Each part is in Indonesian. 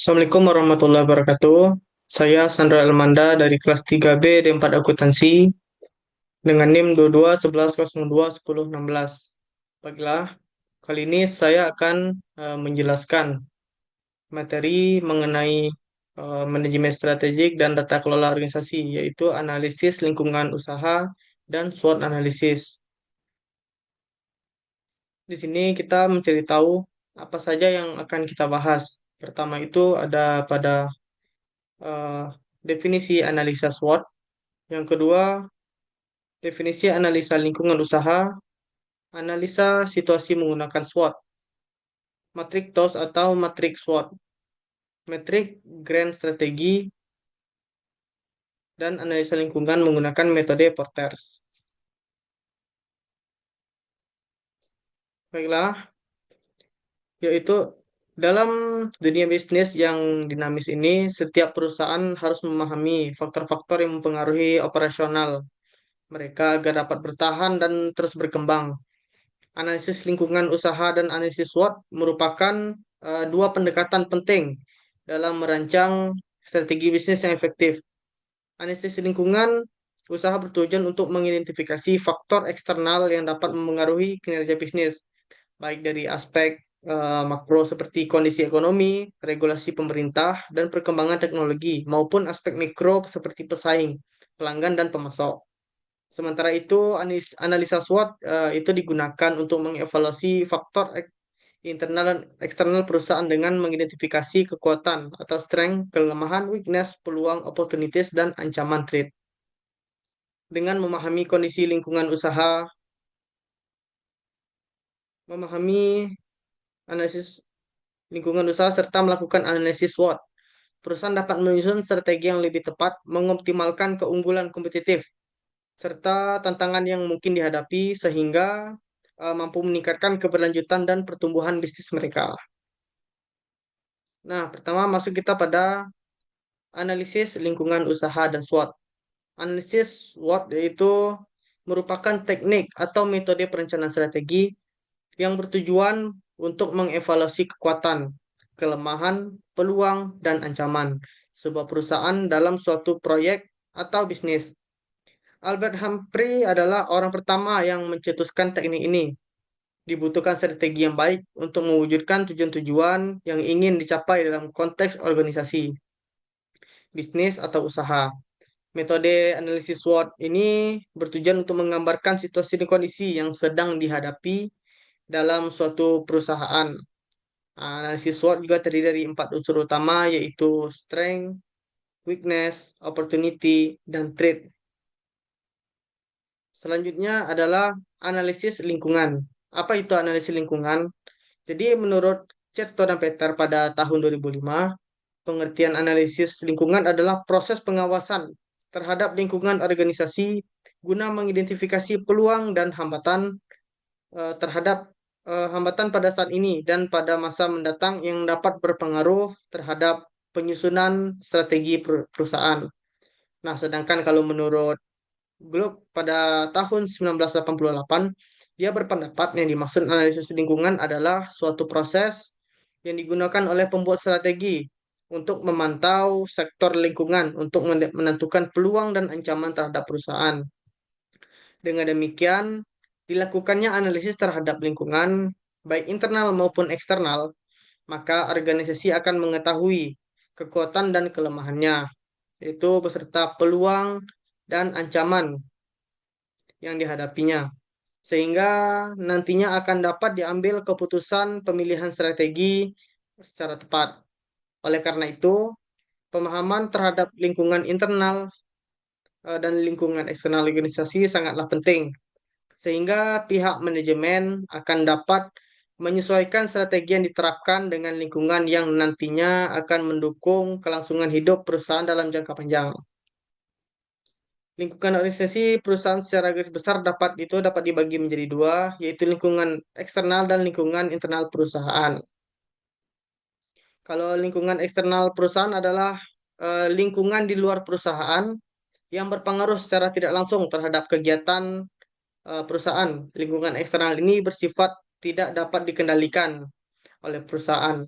Assalamualaikum warahmatullahi wabarakatuh. Saya Sandra Elmanda dari kelas 3B D4 Akuntansi dengan NIM 22 11 02 10 16. Baiklah, kali ini saya akan menjelaskan materi mengenai manajemen strategik dan tata kelola organisasi, yaitu analisis lingkungan usaha dan SWOT analisis. Di sini kita mencari tahu apa saja yang akan kita bahas. Pertama itu ada pada eh, definisi analisa SWOT. Yang kedua, definisi analisa lingkungan usaha, analisa situasi menggunakan SWOT, matrik TOS atau matrik SWOT, metrik grand strategi, dan analisa lingkungan menggunakan metode Porters. Baiklah, yaitu dalam dunia bisnis yang dinamis ini, setiap perusahaan harus memahami faktor-faktor yang mempengaruhi operasional mereka agar dapat bertahan dan terus berkembang. Analisis lingkungan usaha dan analisis SWOT merupakan dua pendekatan penting dalam merancang strategi bisnis yang efektif. Analisis lingkungan usaha bertujuan untuk mengidentifikasi faktor eksternal yang dapat mempengaruhi kinerja bisnis, baik dari aspek makro seperti kondisi ekonomi, regulasi pemerintah, dan perkembangan teknologi, maupun aspek mikro seperti pesaing, pelanggan, dan pemasok. Sementara itu, analisa SWOT itu digunakan untuk mengevaluasi faktor internal dan eksternal perusahaan dengan mengidentifikasi kekuatan atau strength, kelemahan, weakness, peluang, opportunities, dan ancaman threat. Dengan memahami kondisi lingkungan usaha, memahami analisis lingkungan usaha, serta melakukan analisis SWOT, perusahaan dapat menyusun strategi yang lebih tepat, mengoptimalkan keunggulan kompetitif, serta tantangan yang mungkin dihadapi sehingga mampu meningkatkan keberlanjutan dan pertumbuhan bisnis mereka. Nah, pertama masuk kita pada analisis lingkungan usaha dan SWOT. Analisis SWOT yaitu merupakan teknik atau metode perencanaan strategi yang bertujuan untuk mengevaluasi kekuatan, kelemahan, peluang, dan ancaman sebuah perusahaan dalam suatu proyek atau bisnis. Albert Humphrey adalah orang pertama yang mencetuskan teknik ini. Dibutuhkan strategi yang baik untuk mewujudkan tujuan-tujuan yang ingin dicapai dalam konteks organisasi, bisnis, atau usaha. Metode analisis SWOT ini bertujuan untuk menggambarkan situasi dan kondisi yang sedang dihadapi dalam suatu perusahaan. Analisis SWOT juga terdiri dari 4 unsur utama, yaitu strength, weakness, opportunity, dan threat. Selanjutnya adalah analisis lingkungan. Apa itu analisis lingkungan? Jadi menurut Chertoh dan Peter pada tahun 2005, pengertian analisis lingkungan adalah proses pengawasan terhadap lingkungan organisasi guna mengidentifikasi peluang dan hambatan terhadap hambatan pada saat ini dan pada masa mendatang yang dapat berpengaruh terhadap penyusunan strategi perusahaan. Nah, sedangkan kalau menurut Globe pada tahun 1988, dia berpendapat yang dimaksud analisis lingkungan adalah suatu proses yang digunakan oleh pembuat strategi untuk memantau sektor lingkungan untuk menentukan peluang dan ancaman terhadap perusahaan. Dengan demikian, dilakukannya analisis terhadap lingkungan, baik internal maupun eksternal, maka organisasi akan mengetahui kekuatan dan kelemahannya, yaitu beserta peluang dan ancaman yang dihadapinya, sehingga nantinya akan dapat diambil keputusan pemilihan strategi secara tepat. Oleh karena itu, pemahaman terhadap lingkungan internal dan lingkungan eksternal organisasi sangatlah penting, sehingga pihak manajemen akan dapat menyesuaikan strategi yang diterapkan dengan lingkungan yang nantinya akan mendukung kelangsungan hidup perusahaan dalam jangka panjang. Lingkungan organisasi perusahaan secara garis besar dapat dibagi menjadi dua, yaitu lingkungan eksternal dan lingkungan internal perusahaan. Kalau lingkungan eksternal perusahaan adalah lingkungan di luar perusahaan yang berpengaruh secara tidak langsung terhadap kegiatan perusahaan. Lingkungan eksternal ini bersifat tidak dapat dikendalikan oleh perusahaan.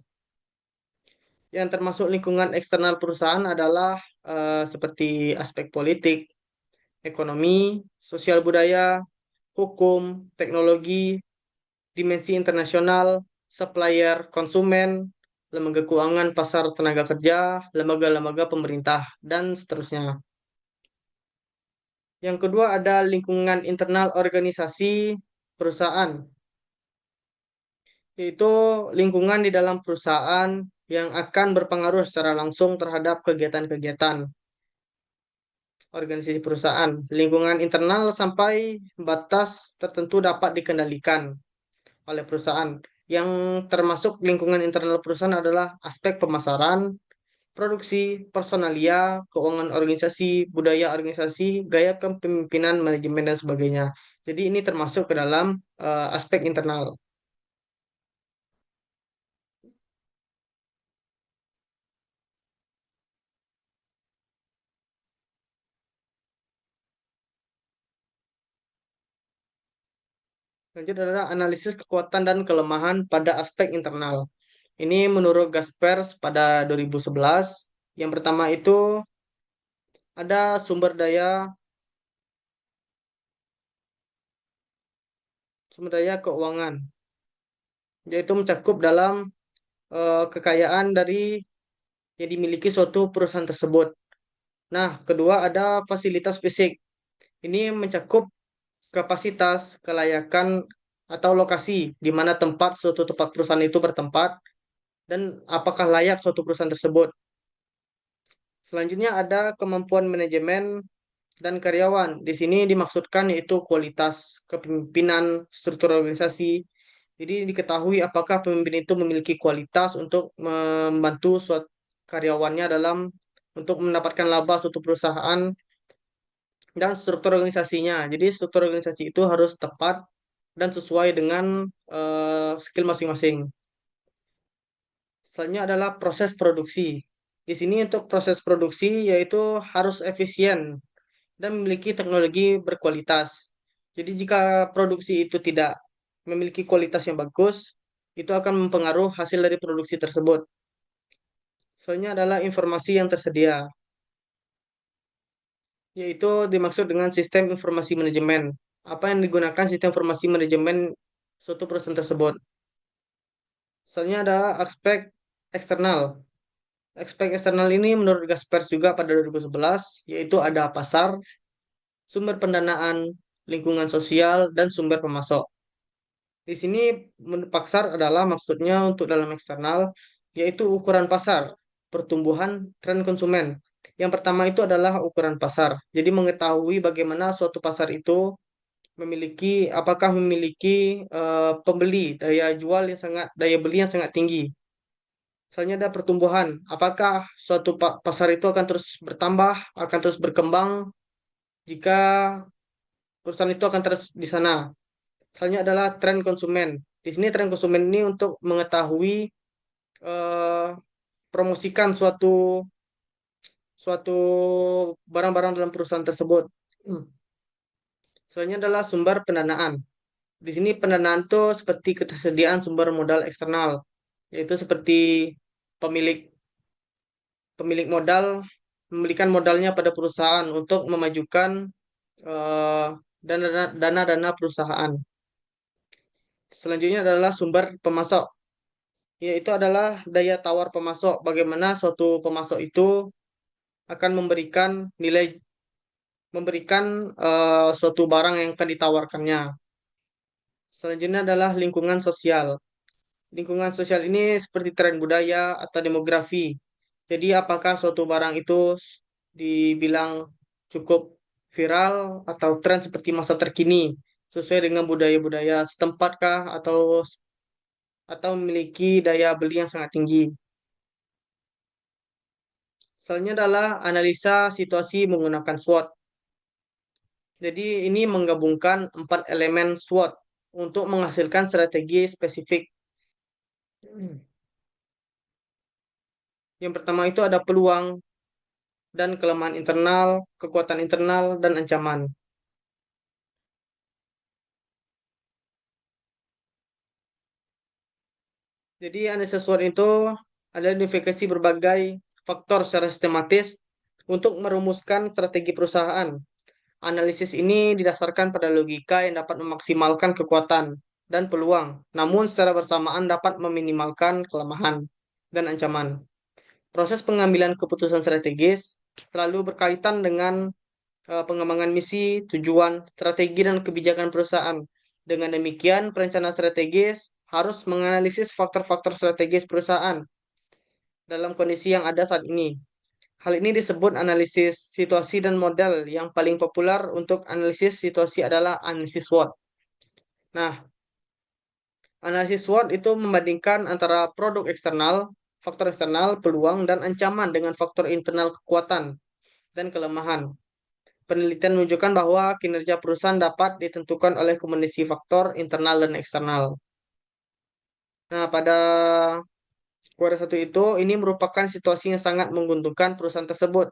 Yang termasuk lingkungan eksternal perusahaan adalah seperti aspek politik, ekonomi, sosial budaya, hukum, teknologi, dimensi internasional, supplier, konsumen, lembaga keuangan, pasar tenaga kerja, lembaga-lembaga pemerintah, dan seterusnya. Yang kedua ada lingkungan internal organisasi perusahaan, yaitu lingkungan di dalam perusahaan yang akan berpengaruh secara langsung terhadap kegiatan-kegiatan organisasi perusahaan. Lingkungan internal sampai batas tertentu dapat dikendalikan oleh perusahaan. Yang termasuk lingkungan internal perusahaan adalah aspek pemasaran, produksi, personalia, keuangan organisasi, budaya organisasi, gaya kepemimpinan, manajemen, dan sebagainya. Jadi ini termasuk ke dalam aspek internal. Lanjut adalah analisis kekuatan dan kelemahan pada aspek internal. Ini menurut Gaspers pada 2011. Yang pertama itu ada sumber daya keuangan, yaitu mencakup dalam kekayaan dari yang dimiliki suatu perusahaan tersebut. Nah, kedua ada fasilitas fisik. Ini mencakup kapasitas, kelayakan, atau lokasi di mana tempat suatu tempat perusahaan itu bertempat dan apakah layak suatu perusahaan tersebut. Selanjutnya ada kemampuan manajemen dan karyawan. Di sini dimaksudkan yaitu kualitas kepemimpinan, struktur organisasi. Jadi diketahui apakah pemimpin itu memiliki kualitas untuk membantu suatu karyawannya dalam untuk mendapatkan laba suatu perusahaan dan struktur organisasinya. Jadi struktur organisasi itu harus tepat dan sesuai dengan skill masing-masing. Selanjutnya adalah proses produksi. Di sini untuk proses produksi yaitu harus efisien dan memiliki teknologi berkualitas. Jadi jika produksi itu tidak memiliki kualitas yang bagus, itu akan mempengaruhi hasil dari produksi tersebut. Soalnya adalah informasi yang tersedia, yaitu dimaksud dengan sistem informasi manajemen. Apa yang digunakan sistem informasi manajemen suatu perusahaan tersebut? Soalnya adalah aspek eksternal. Aspek eksternal ini menurut Gaspers juga pada 2011, yaitu ada pasar, sumber pendanaan, lingkungan sosial, dan sumber pemasok. Di sini pasar adalah maksudnya untuk dalam eksternal, yaitu ukuran pasar, pertumbuhan, tren konsumen. Yang pertama itu adalah ukuran pasar. Jadi mengetahui bagaimana suatu pasar itu apakah memiliki pembeli, daya beli yang sangat tinggi. Misalnya ada pertumbuhan, apakah suatu pasar itu akan terus bertambah, akan terus berkembang jika perusahaan itu akan terus di sana. Misalnya adalah tren konsumen. Di sini tren konsumen ini untuk mengetahui eh, promosikan suatu suatu barang-barang dalam perusahaan tersebut. Hmm. Selanjutnya adalah sumber pendanaan. Di sini pendanaan itu seperti ketersediaan sumber modal eksternal, yaitu seperti pemilik pemilik modal memberikan modalnya pada perusahaan untuk memajukan eh, dana-dana perusahaan. Selanjutnya adalah sumber pemasok, yaitu adalah daya tawar pemasok. Bagaimana suatu pemasok itu akan memberikan suatu barang yang akan ditawarkannya. Selanjutnya adalah lingkungan sosial. Lingkungan sosial ini seperti tren budaya atau demografi. Jadi apakah suatu barang itu dibilang cukup viral atau tren seperti masa terkini sesuai dengan budaya-budaya setempatkah atau memiliki daya beli yang sangat tinggi. Selanjutnya adalah analisa situasi menggunakan SWOT. Jadi ini menggabungkan 4 elemen SWOT untuk menghasilkan strategi spesifik. Yang pertama itu ada peluang dan kelemahan internal, kekuatan internal, dan ancaman. Jadi analisa SWOT itu Ada identifikasi berbagai faktor secara sistematis untuk merumuskan strategi perusahaan. Analisis ini didasarkan pada logika yang dapat memaksimalkan kekuatan dan peluang, namun secara bersamaan dapat meminimalkan kelemahan dan ancaman. Proses pengambilan keputusan strategis selalu berkaitan dengan pengembangan misi, tujuan, strategi, dan kebijakan perusahaan. Dengan demikian, perencanaan strategis harus menganalisis faktor-faktor strategis perusahaan dalam kondisi yang ada saat ini. Hal ini disebut analisis situasi dan model. Yang paling populer untuk analisis situasi adalah analisis SWOT. Nah, analisis SWOT itu membandingkan antara produk eksternal, faktor eksternal, peluang, dan ancaman dengan faktor internal kekuatan dan kelemahan. Penelitian menunjukkan bahwa kinerja perusahaan dapat ditentukan oleh kombinasi faktor internal dan eksternal. Nah, pada kuadran satu itu, ini merupakan situasi yang sangat menguntungkan perusahaan tersebut.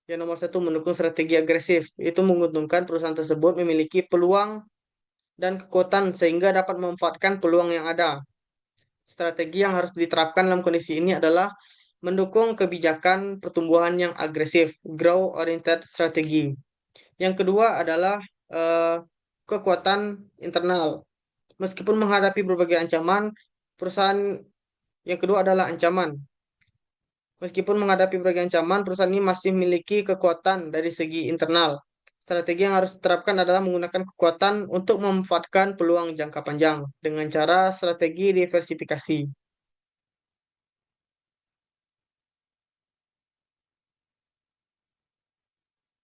Yang nomor satu, mendukung strategi agresif. Itu menguntungkan perusahaan tersebut memiliki peluang dan kekuatan sehingga dapat memanfaatkan peluang yang ada. Strategi yang harus diterapkan dalam kondisi ini adalah mendukung kebijakan pertumbuhan yang agresif, growth-oriented strategi. Yang kedua adalah eh, kekuatan internal. Meskipun menghadapi berbagai ancaman, perusahaan yang kedua adalah ancaman. Meskipun menghadapi berbagai ancaman, perusahaan ini masih memiliki kekuatan dari segi internal. Strategi yang harus diterapkan adalah menggunakan kekuatan untuk memanfaatkan peluang jangka panjang dengan cara strategi diversifikasi.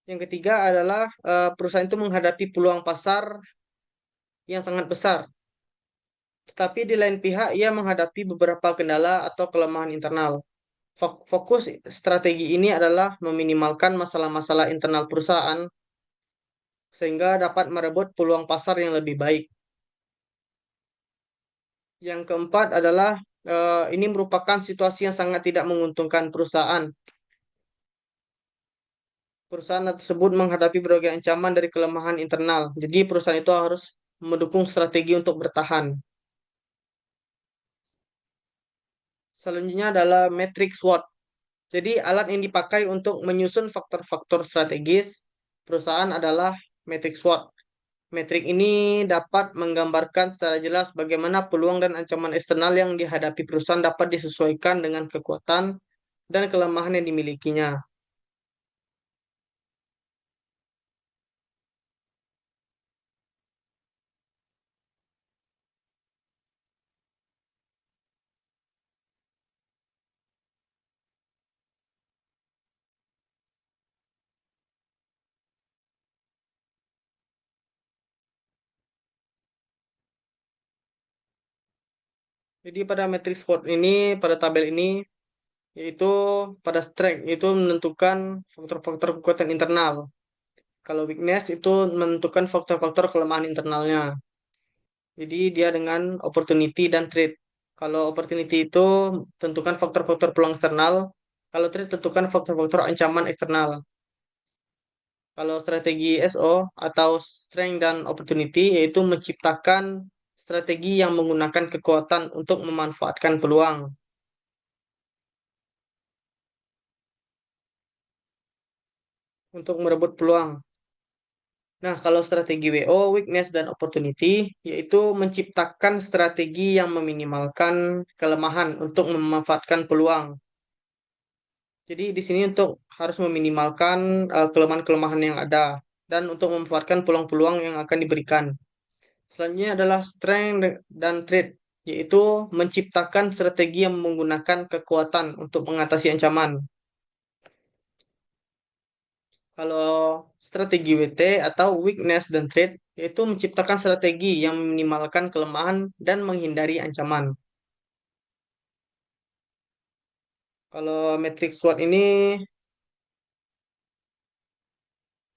Yang ketiga adalah perusahaan itu menghadapi peluang pasar yang sangat besar. Tetapi di lain pihak, ia menghadapi beberapa kendala atau kelemahan internal. Fokus strategi ini adalah meminimalkan masalah-masalah internal perusahaan sehingga dapat merebut peluang pasar yang lebih baik. Yang keempat adalah ini merupakan situasi yang sangat tidak menguntungkan perusahaan. Perusahaan tersebut menghadapi berbagai ancaman dari kelemahan internal. Jadi perusahaan itu harus mendukung strategi untuk bertahan. Selanjutnya adalah matrix SWOT. Jadi alat yang dipakai untuk menyusun faktor-faktor strategis perusahaan adalah matrix SWOT. Metrik ini dapat menggambarkan secara jelas bagaimana peluang dan ancaman eksternal yang dihadapi perusahaan dapat disesuaikan dengan kekuatan dan kelemahan yang dimilikinya. Jadi pada matrix SWOT ini, pada tabel ini, yaitu pada strength, itu menentukan faktor-faktor kekuatan internal. Kalau weakness itu menentukan faktor-faktor kelemahan internalnya. Jadi dia dengan opportunity dan threat. Kalau opportunity itu tentukan faktor-faktor peluang eksternal. Kalau threat tentukan faktor-faktor ancaman eksternal. Kalau strategi SO atau strength dan opportunity yaitu menciptakan strategi yang menggunakan kekuatan untuk memanfaatkan peluang, untuk merebut peluang. Nah, kalau strategi WO, weakness dan opportunity, yaitu menciptakan strategi yang meminimalkan kelemahan untuk memanfaatkan peluang. Jadi di sini untuk harus meminimalkan kelemahan-kelemahan yang ada dan untuk memanfaatkan peluang-peluang yang akan diberikan. Selanjutnya adalah strength dan trait, yaitu menciptakan strategi yang menggunakan kekuatan untuk mengatasi ancaman. Kalau strategi WT atau weakness dan trait, yaitu menciptakan strategi yang meminimalkan kelemahan dan menghindari ancaman. Kalau matrix SWOT ini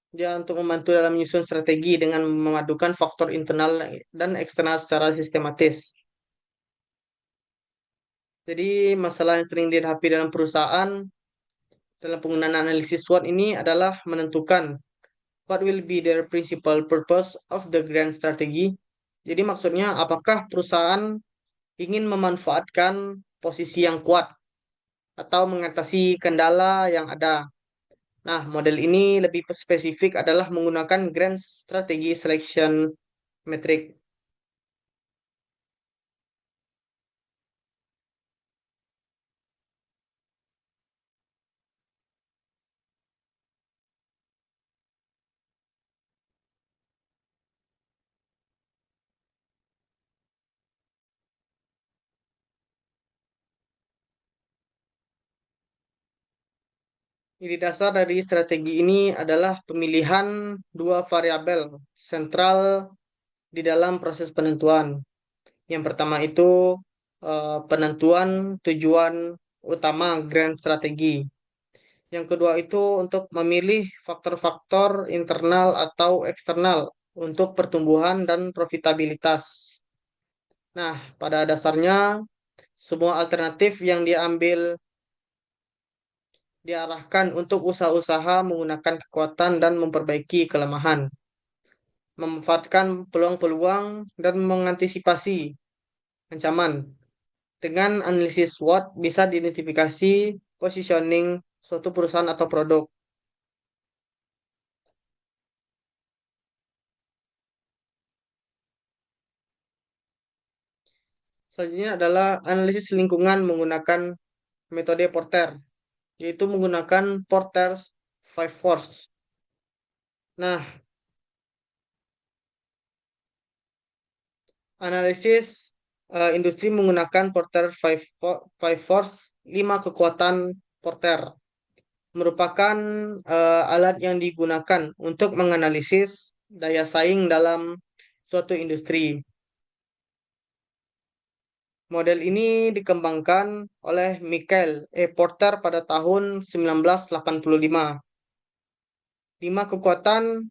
dia untuk membantu dalam menyusun strategi dengan memadukan faktor internal dan eksternal secara sistematis. Jadi masalah yang sering dihadapi dalam perusahaan dalam penggunaan analisis SWOT ini adalah menentukan what will be their principal purpose of the grand strategy. Jadi maksudnya apakah perusahaan ingin memanfaatkan posisi yang kuat atau mengatasi kendala yang ada. Nah, model ini lebih spesifik adalah menggunakan Grand Strategy Selection Metric. Ide dasar dari strategi ini adalah pemilihan dua variabel sentral di dalam proses penentuan. Yang pertama itu penentuan tujuan utama grand strategi. Yang kedua itu untuk memilih faktor-faktor internal atau eksternal untuk pertumbuhan dan profitabilitas. Nah, pada dasarnya semua alternatif yang diarahkan untuk usaha-usaha menggunakan kekuatan dan memperbaiki kelemahan, memanfaatkan peluang-peluang dan mengantisipasi ancaman. Dengan analisis SWOT bisa diidentifikasi positioning suatu perusahaan atau produk. Selanjutnya adalah analisis lingkungan menggunakan metode Porter, yaitu menggunakan Porter's Five Force. Nah, analisis industri menggunakan Five Force, 5 kekuatan Porter, merupakan alat yang digunakan untuk menganalisis daya saing dalam suatu industri. Model ini dikembangkan oleh Michael E. Porter pada tahun 1985. 5 kekuatan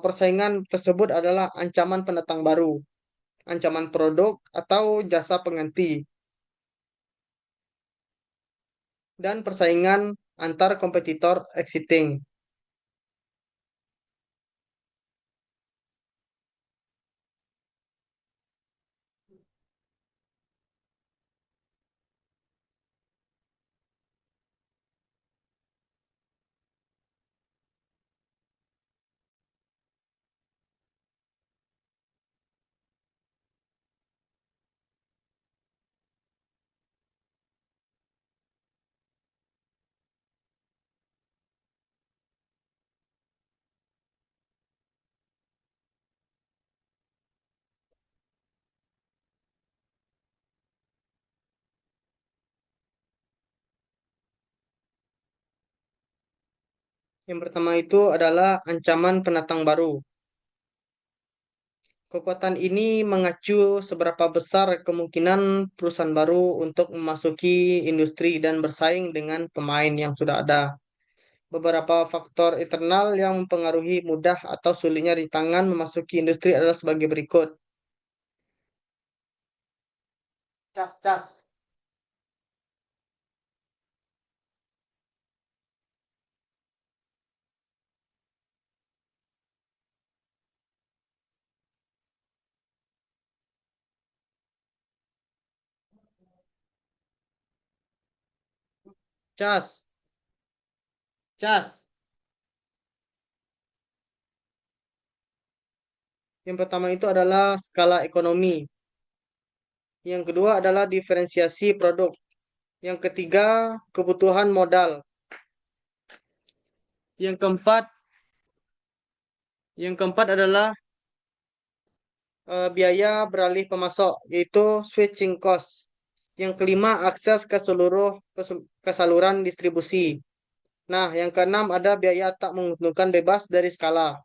persaingan tersebut adalah ancaman pendatang baru, ancaman produk atau jasa pengganti, dan persaingan antar kompetitor exiting. Yang pertama itu adalah ancaman pendatang baru. Kekuatan ini mengacu seberapa besar kemungkinan perusahaan baru untuk memasuki industri dan bersaing dengan pemain yang sudah ada. Beberapa faktor internal yang mempengaruhi mudah atau sulitnya rintangan memasuki industri adalah sebagai berikut. Cas, cas, cas, cas. Yang pertama itu adalah skala ekonomi. Yang kedua adalah diferensiasi produk. Yang ketiga, kebutuhan modal. Yang keempat, yang keempat adalah biaya beralih pemasok, yaitu switching cost. Yang kelima, akses ke seluruh ke saluran distribusi. Nah, yang keenam ada biaya tak menguntungkan bebas dari skala.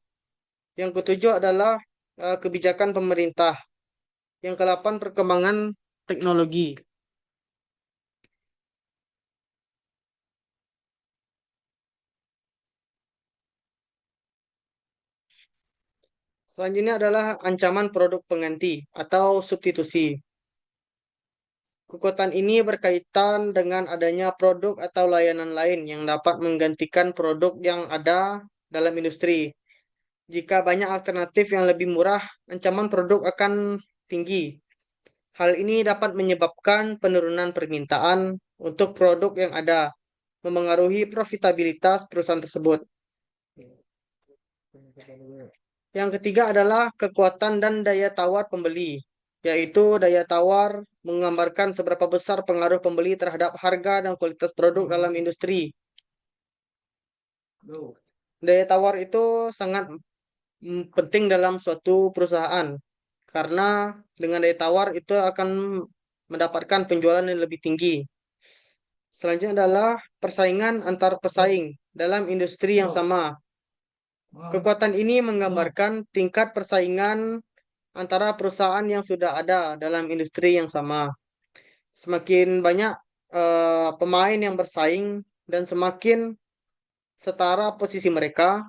Yang ketujuh adalah kebijakan pemerintah. Yang kedelapan, perkembangan teknologi. Selanjutnya adalah ancaman produk pengganti atau substitusi. Kekuatan ini berkaitan dengan adanya produk atau layanan lain yang dapat menggantikan produk yang ada dalam industri. Jika banyak alternatif yang lebih murah, ancaman produk akan tinggi. Hal ini dapat menyebabkan penurunan permintaan untuk produk yang ada, memengaruhi profitabilitas perusahaan tersebut. Yang ketiga adalah kekuatan dan daya tawar pembeli, yaitu daya tawar menggambarkan seberapa besar pengaruh pembeli terhadap harga dan kualitas produk dalam industri. Daya tawar itu sangat penting dalam suatu perusahaan, karena dengan daya tawar itu akan mendapatkan penjualan yang lebih tinggi. Selanjutnya adalah persaingan antar pesaing dalam industri yang sama. Kekuatan ini menggambarkan tingkat persaingan antara perusahaan yang sudah ada dalam industri yang sama. Semakin banyak pemain yang bersaing dan semakin setara posisi mereka,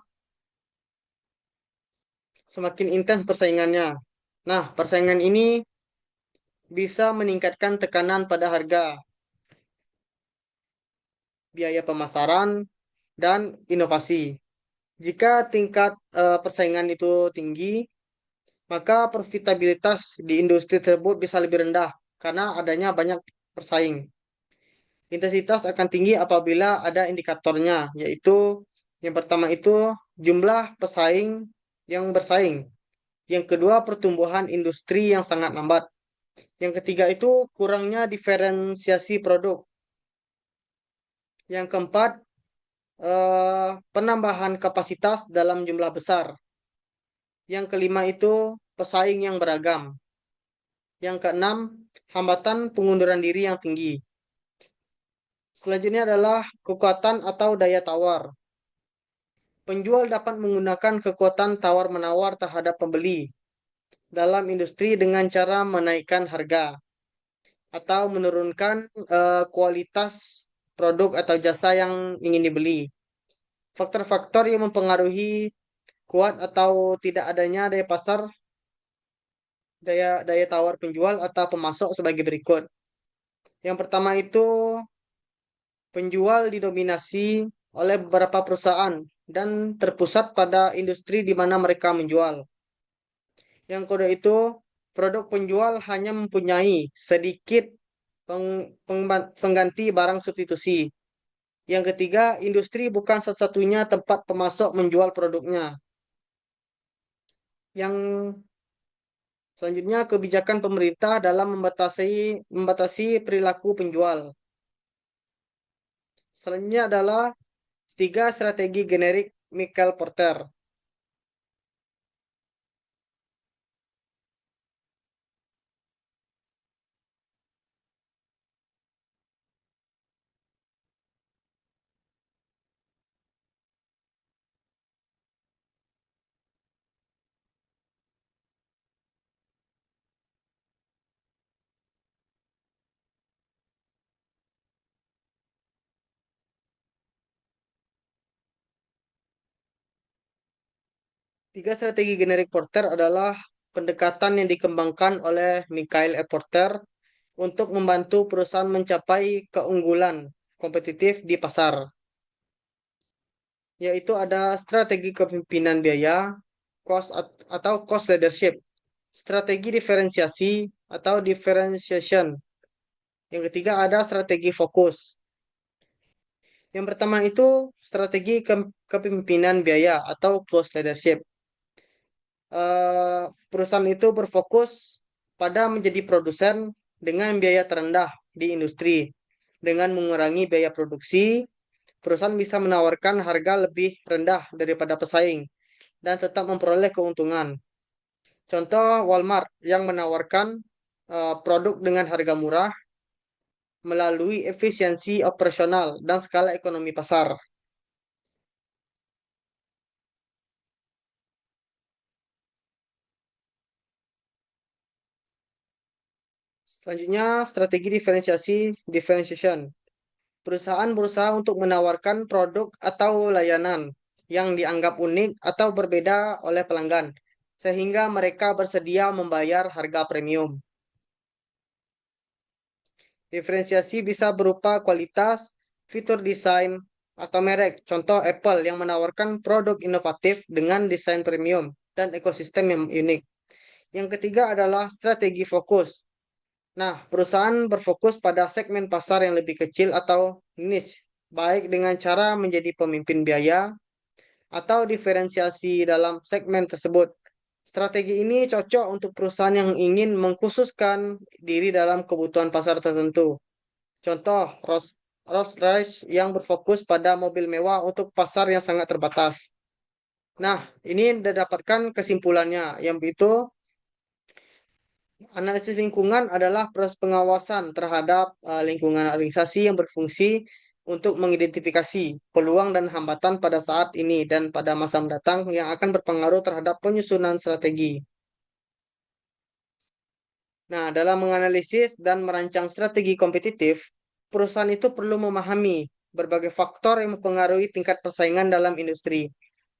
semakin intens persaingannya. Nah, persaingan ini bisa meningkatkan tekanan pada harga, biaya pemasaran, dan inovasi. Jika tingkat persaingan itu tinggi, maka profitabilitas di industri tersebut bisa lebih rendah karena adanya banyak persaing. Intensitas akan tinggi apabila ada indikatornya, yaitu yang pertama itu jumlah pesaing yang bersaing. Yang kedua, pertumbuhan industri yang sangat lambat. Yang ketiga itu kurangnya diferensiasi produk. Yang keempat, penambahan kapasitas dalam jumlah besar. Yang kelima itu pesaing yang beragam. Yang keenam, hambatan pengunduran diri yang tinggi. Selanjutnya adalah kekuatan atau daya tawar. Penjual dapat menggunakan kekuatan tawar-menawar terhadap pembeli dalam industri dengan cara menaikkan harga atau menurunkan kualitas produk atau jasa yang ingin dibeli. Faktor-faktor yang mempengaruhi kuat atau tidak adanya daya pasar, daya daya tawar penjual atau pemasok sebagai berikut. Yang pertama itu penjual didominasi oleh beberapa perusahaan dan terpusat pada industri di mana mereka menjual. Yang kedua itu produk penjual hanya mempunyai sedikit pengganti barang substitusi. Yang ketiga, industri bukan satu-satunya tempat pemasok menjual produknya. Yang selanjutnya, kebijakan pemerintah dalam membatasi perilaku penjual. Selanjutnya adalah tiga strategi generik Michael Porter. Tiga strategi generik Porter adalah pendekatan yang dikembangkan oleh Michael Porter untuk membantu perusahaan mencapai keunggulan kompetitif di pasar, yaitu ada strategi kepemimpinan biaya, atau cost leadership, strategi diferensiasi atau differentiation. Yang ketiga ada strategi fokus. Yang pertama itu strategi kepemimpinan biaya atau cost leadership. Perusahaan itu berfokus pada menjadi produsen dengan biaya terendah di industri. Dengan mengurangi biaya produksi, perusahaan bisa menawarkan harga lebih rendah daripada pesaing dan tetap memperoleh keuntungan. Contoh Walmart yang menawarkan produk dengan harga murah melalui efisiensi operasional dan skala ekonomi pasar. Selanjutnya, strategi diferensiasi differentiation. Perusahaan berusaha untuk menawarkan produk atau layanan yang dianggap unik atau berbeda oleh pelanggan, sehingga mereka bersedia membayar harga premium. Diferensiasi bisa berupa kualitas, fitur desain, atau merek. Contoh Apple yang menawarkan produk inovatif dengan desain premium dan ekosistem yang unik. Yang ketiga adalah strategi fokus. Nah, perusahaan berfokus pada segmen pasar yang lebih kecil atau niche, baik dengan cara menjadi pemimpin biaya atau diferensiasi dalam segmen tersebut. Strategi ini cocok untuk perusahaan yang ingin mengkhususkan diri dalam kebutuhan pasar tertentu. Contoh, Rolls-Royce yang berfokus pada mobil mewah untuk pasar yang sangat terbatas. Nah, ini didapatkan kesimpulannya, yang itu analisis lingkungan adalah proses pengawasan terhadap lingkungan organisasi yang berfungsi untuk mengidentifikasi peluang dan hambatan pada saat ini dan pada masa mendatang yang akan berpengaruh terhadap penyusunan strategi. Nah, dalam menganalisis dan merancang strategi kompetitif, perusahaan itu perlu memahami berbagai faktor yang mempengaruhi tingkat persaingan dalam industri.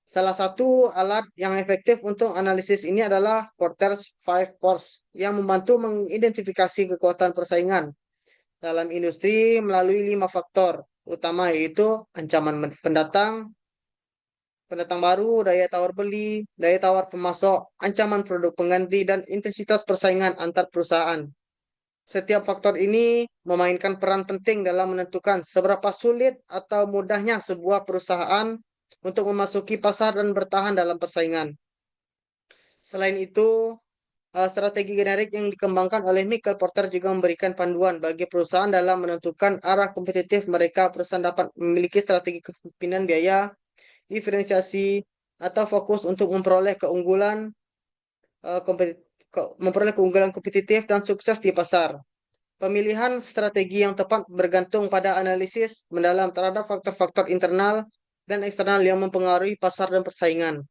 Salah satu alat yang efektif untuk analisis ini adalah Porter's Five Force yang membantu mengidentifikasi kekuatan persaingan dalam industri melalui 5 faktor utama, yaitu ancaman pendatang, pendatang baru, daya tawar beli, daya tawar pemasok, ancaman produk pengganti, dan intensitas persaingan antar perusahaan. Setiap faktor ini memainkan peran penting dalam menentukan seberapa sulit atau mudahnya sebuah perusahaan untuk memasuki pasar dan bertahan dalam persaingan. Selain itu, strategi generik yang dikembangkan oleh Michael Porter juga memberikan panduan bagi perusahaan dalam menentukan arah kompetitif mereka. Perusahaan dapat memiliki strategi kepemimpinan biaya, diferensiasi, atau fokus untuk memperoleh keunggulan kompetitif dan sukses di pasar. Pemilihan strategi yang tepat bergantung pada analisis mendalam terhadap faktor-faktor internal dan eksternal yang mempengaruhi pasar dan persaingan.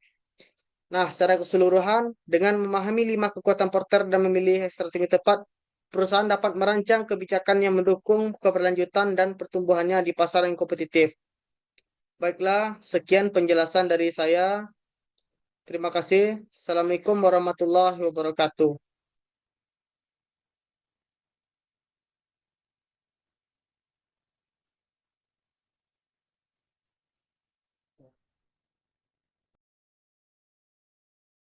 Nah, secara keseluruhan, dengan memahami 5 kekuatan Porter dan memilih strategi tepat, perusahaan dapat merancang kebijakan yang mendukung keberlanjutan dan pertumbuhannya di pasar yang kompetitif. Baiklah, sekian penjelasan dari saya. Terima kasih. Assalamualaikum warahmatullahi wabarakatuh.